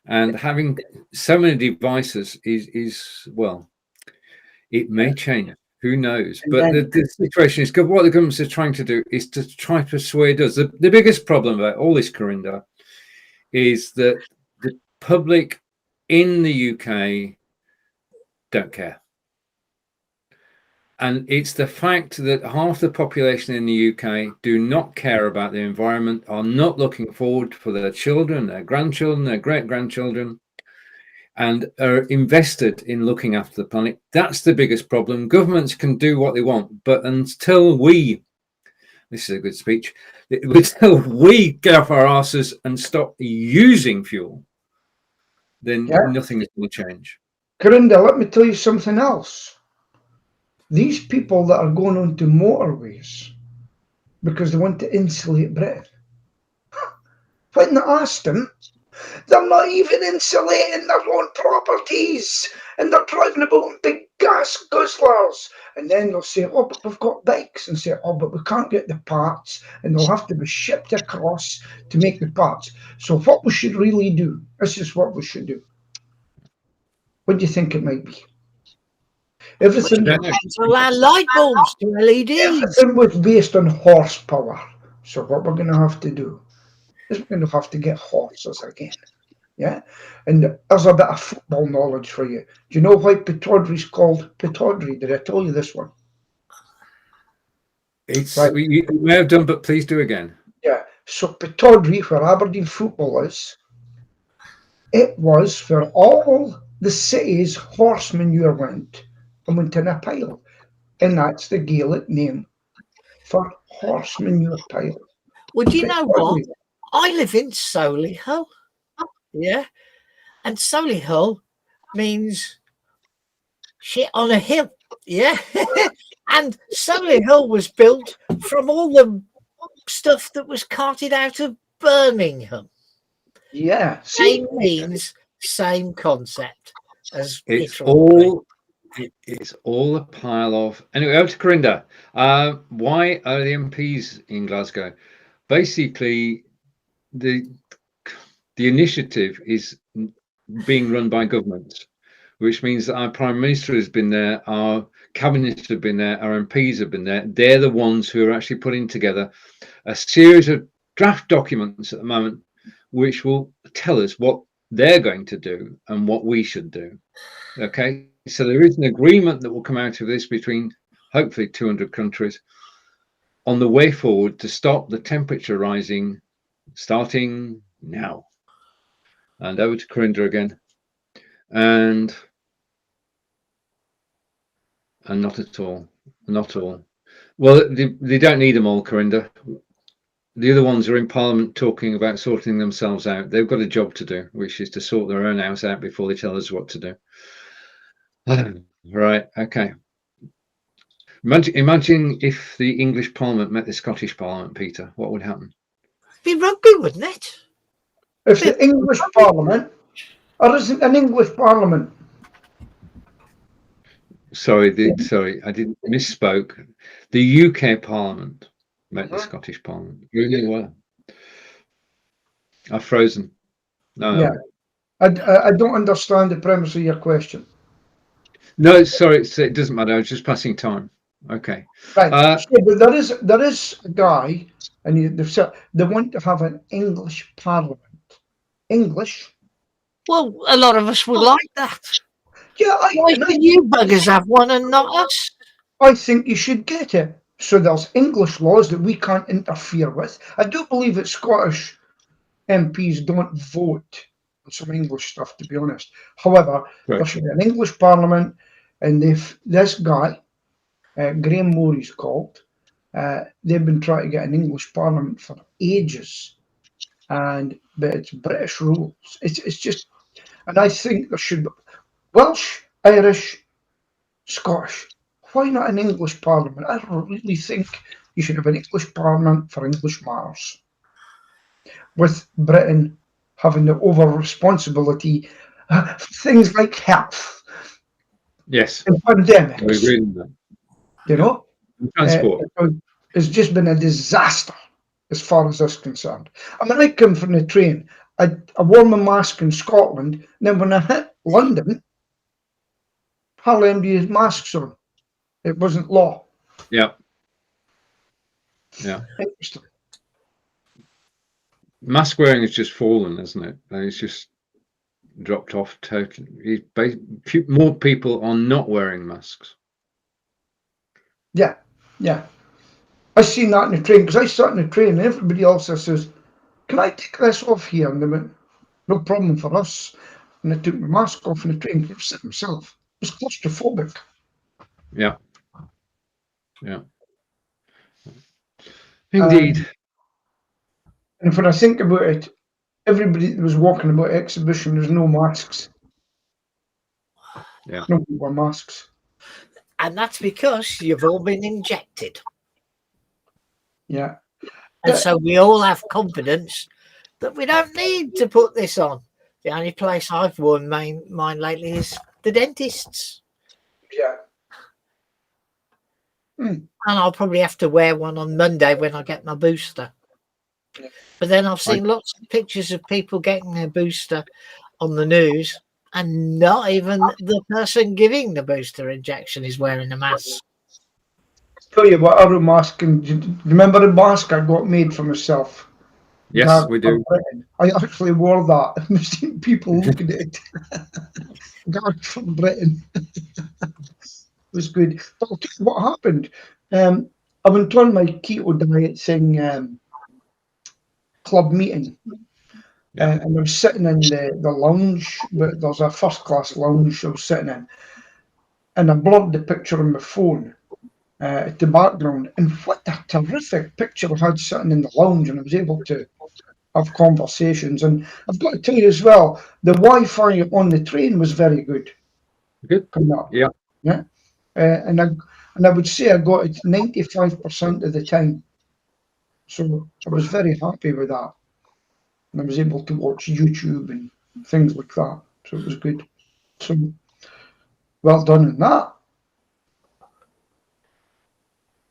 And having so many devices is well, it may change. Who knows? But the situation is good. What the government is trying to do is to try to persuade us. The biggest problem about all this, Corinda, is that the public in the UK don't care. And it's the fact that half the population in the UK do not care about the environment, are not looking forward for their children, their grandchildren, their great-grandchildren, and are invested in looking after the planet. That's the biggest problem. Governments can do what they want, but until this is a good speech, until we get off our asses and stop using fuel, then nothing is going to change. Corinda, let me tell you something else. These people that are going onto motorways because they want to insulate Britain, when I asked them, they're not even insulating their own properties, and they're talking about big gas guzzlers. And then they'll say, oh, but we've got bikes, and say, oh, but we can't get the parts, and they'll have to be shipped across to make the parts. So what we should really do, this is what we should do. What do you think it might be? Everything our light bulbs to LEDs. Everything was based on horsepower. So what we're going to have to do is we're going to have to get horses again. Yeah, and there's a bit of football knowledge for you. Do you know why Pittodrie's called Pittodrie? Did I tell you this one? It's right. You may have done, but please do again. Yeah, so Pittodrie, where Aberdeen football is, it was for all the city's horse manure went in a pile, and that's the Gaelic name for horse manure pile. Well, do you know what? I live in Solihull, yeah, and Solihull means shit on a hill, yeah. And Solihull was built from all the stuff that was carted out of Birmingham. Yeah, same means, same concept as it's all. It's all a pile of. Anyway, over to Corinda. Why are the MPs in Glasgow? Basically, the initiative is being run by governments. which means that our Prime Minister has been there, our Cabinet have been there, our MPs have been there. They're the ones who are actually putting together a series of draft documents at the moment, which will tell us what they're going to do and what we should do. Okay, so there is an agreement that will come out of this between hopefully 200 countries on the way forward to stop the temperature rising starting now. And over to Corinda again. And not at all. Not all. Well, they don't need them all, Corinda. The other ones are in Parliament talking about sorting themselves out. They've got a job to do, which is to sort their own house out before they tell us what to do. Right, okay. Imagine if the English Parliament met the Scottish Parliament, Peter. What would happen? It'd be rugby, wouldn't it? If the English Parliament, or isn't an English Parliament? Sorry, I didn't misspoke. The UK Parliament met the Scottish Parliament. Really well. I've frozen. No. Yeah, I don't understand the premise of your question. No, sorry, it doesn't matter. I was just passing time. Okay. Right. So, but there is a guy, and they want to have an English Parliament. English. Well, a lot of us would like that. Yeah, Why can you buggers have one and not us? I think you should get it. So there's English laws that we can't interfere with. I do believe that Scottish MPs don't vote on some English stuff, to be honest. However, there should be an English Parliament, and if this guy, Graham Morey's called, they've been trying to get an English Parliament for ages, but it's British rules. It's just, and I think there should be Welsh, Irish, Scottish. Why not an English Parliament? I really think you should have an English Parliament for English matters, with Britain having the over responsibility for things like health, yes, and pandemics. I agree with that. You know, transport. It's just been a disaster as far as that's concerned. I mean, I come from the train. I wore my mask in Scotland, and then when I hit London, hardly anybody had masks on. It wasn't law. Yeah. Yeah. Interesting. Mask wearing has just fallen, hasn't it? It's just dropped off totally. More people are not wearing masks. Yeah, yeah. I seen that in the train, because I sat in the train and everybody else says, "Can I take this off here?" And they went, "No problem for us." And I took my mask off in the train to sit myself. It was claustrophobic. Yeah. Yeah. Indeed. And when I think about it, everybody that was walking about the exhibition, there's no masks. Yeah. Nobody wore masks. And that's because you've all been injected. Yeah. And so we all have confidence that we don't need to put this on. The only place I've worn mine lately is the dentist's. Yeah. And I'll probably have to wear one on Monday when I get my booster. Yeah. But then I've seen lots of pictures of people getting their booster on the news, and not even the person giving the booster injection is wearing a mask. Tell you what, other mask, and remember the mask I got made for myself? Yes, Guard we do. Britain. I actually wore that. I've seen people looking at it. Guard from Britain. It was good. But I'll tell you what happened. I went on my keto diet thing, club meeting. Yeah. And I was sitting in the lounge, but there's a first class lounge I was sitting in. And I blurred the picture on my phone at the background. And what a terrific picture I had sitting in the lounge, and I was able to have conversations. And I've got to tell you as well, the Wi-Fi on the train was very good. Good. Coming up. Yeah. Yeah. And I would say I got it 95% of the time. So I was very happy with that. And I was able to watch YouTube and things like that. So it was good. So well done in that.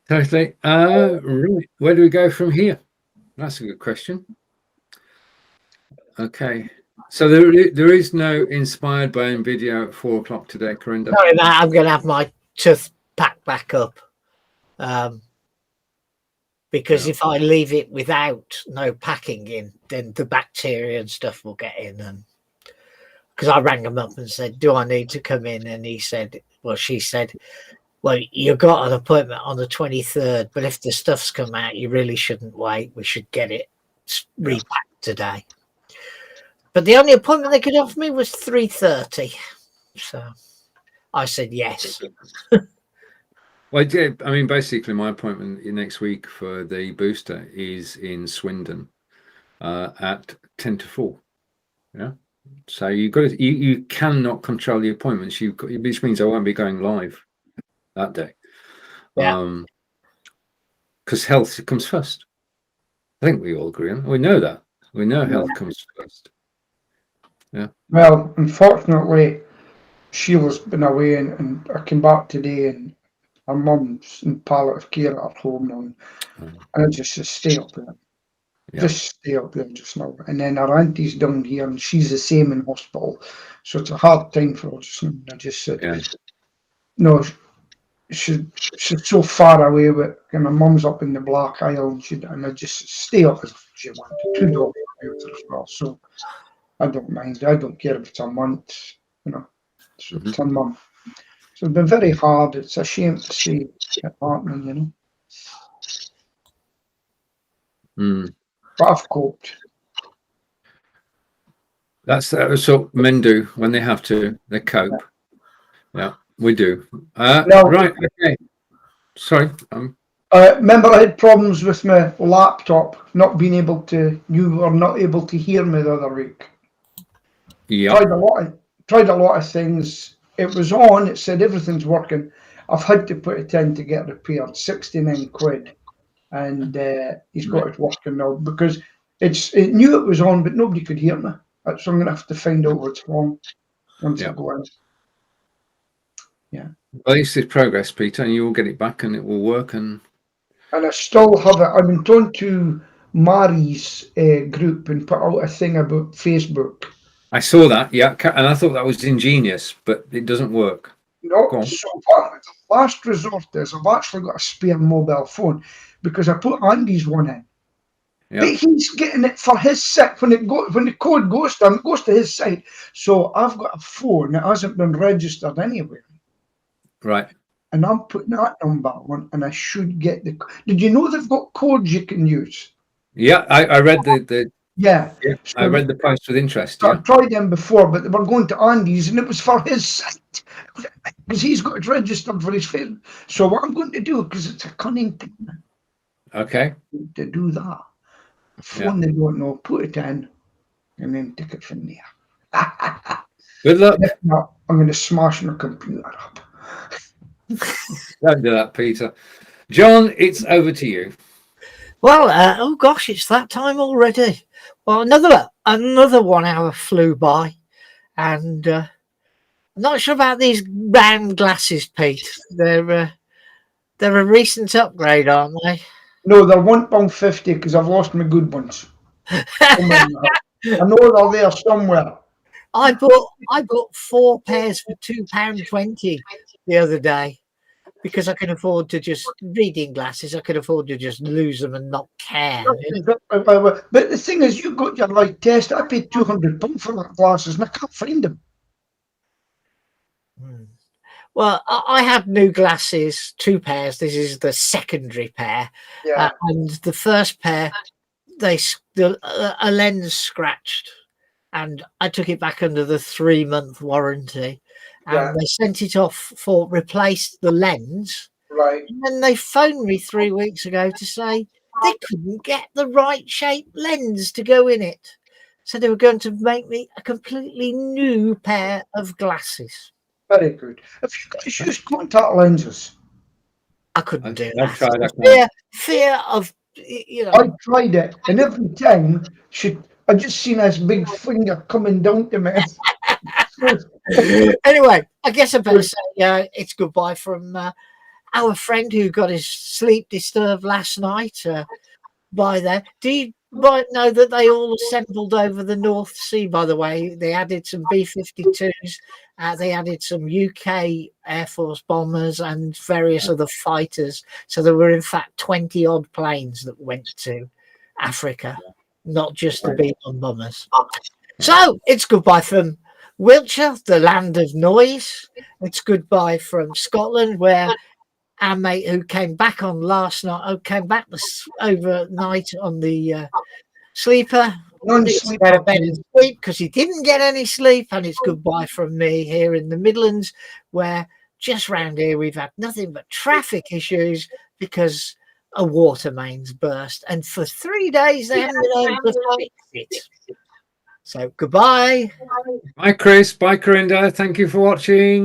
Totally. Right. Where do we go from here? That's a good question. Okay. So there is no inspired bone video at 4 o'clock today, Corinda. Sorry, that I'm going to have my tooth packed back up. Because if I leave it without no packing in, then the bacteria and stuff will get in. And because I rang him up and said, "Do I need to come in?" And he said, she said, "Well, you got an appointment on the 23rd, but if the stuff's come out, you really shouldn't wait. We should get it repacked today." But the only appointment they could offer me was 3:30, so I said yes. Well, yeah, I mean, basically, my appointment next week for the booster is in Swindon at 10 to 4. Yeah. So you cannot control the appointments. Which means I won't be going live that day. Yeah. Because health comes first. I think we all agree on. We know that. We know health comes first. Yeah. Well, unfortunately, Sheila's been away, and I came back today, and her mum's in palliative care at home now, and I just stay up there. Yeah. Just stay up there just now. And then her auntie's down here, and she's the same in hospital, so it's a hard time for her just now. And I just said, no, she's so far away with, and my mum's up in the Black Isle, and I just stay up as she wanted. 2 dogs out there as well, so I don't mind. I don't care if it's a month, So it's a month. So it's been very hard. It's a shame to see it happening, But I've coped. That's what men do when they have to. They cope. Yeah, we do. Right. Okay. Sorry. Remember, I had problems with my laptop not being able to. You were not able to hear me the other week. Yeah. Tried a lot of things. It was on. It said everything's working. I've had to put it in to get repaired. 69 quid, and he's got it working now because it knew it was on, but nobody could hear me. So I'm going to have to find out what's wrong once I go in. Yeah. Well, it's progress, Peter, and you will get it back, and it will work. And I still have it. I've been told to Mary's group and put out a thing about Facebook. I saw that, yeah, and I thought that was ingenious, but it doesn't work. No, so far, the last resort is I've actually got a spare mobile phone because I put Andy's one in. Yeah. But he's getting it for his site. When the code goes to him, it goes to his site. So I've got a phone that hasn't been registered anywhere. Right. And I'm putting that number on, and I should get the. Did you know they've got codes you can use? Yeah, I read the. Yeah. So I read the post with interest. So I tried them before, but they were going to Andy's, and it was for his site because he's got it registered for his phone. So what I'm going to do, because it's a cunning thing. Okay. To do that. Phone they don't know, put it in, and then take it from there. Good luck. If not, I'm going to smash my computer up. Don't do that, Peter. John, it's over to you. Well, oh gosh, it's that time already. Well, another 1 hour flew by, and I'm not sure about these round glasses, Pete. They're a recent upgrade, aren't they? No, they're £1.50 because I've lost my good ones. I know they're there somewhere. I bought 4 pairs for £2.20 the other day because I can afford to just reading glasses. I can afford to just lose them and not care. But the thing is, you got your light test. I paid £200 for that glasses, and I can't find them. Well, I had new glasses, 2 pairs. This is the secondary pair, and the first pair, a lens scratched, and I took it back under the 3-month warranty, and they sent it off for replace the lens. Right. And then they phoned me 3 weeks ago to say they couldn't get the right shape lens to go in it, so they were going to make me a completely new pair of glasses. Very good. If you guys use contact lenses, I couldn't do I've that. tried that. Fear of, I tried it, and every time I just seen this big finger coming down to me. Anyway, I guess I better say it's goodbye from our friend who got his sleep disturbed last night. By there, might know that they all assembled over the North Sea, by the way. They added some B-52s, they added some UK Air Force bombers and various other fighters. So there were, in fact, 20-odd planes that went to Africa, not just the B-1 bombers. So it's goodbye from Wiltshire, the land of noise. It's goodbye from Scotland, where our mate who came back on last night, came back overnight on the sleeper, needs to go to bed and sleep because he didn't get any sleep. And it's goodbye from me here in the Midlands, where just round here we've had nothing but traffic issues because a water main's burst, and for 3 days they haven't been able to fix it. So goodbye. Bye, Chris. Bye, Corinda. Thank you for watching.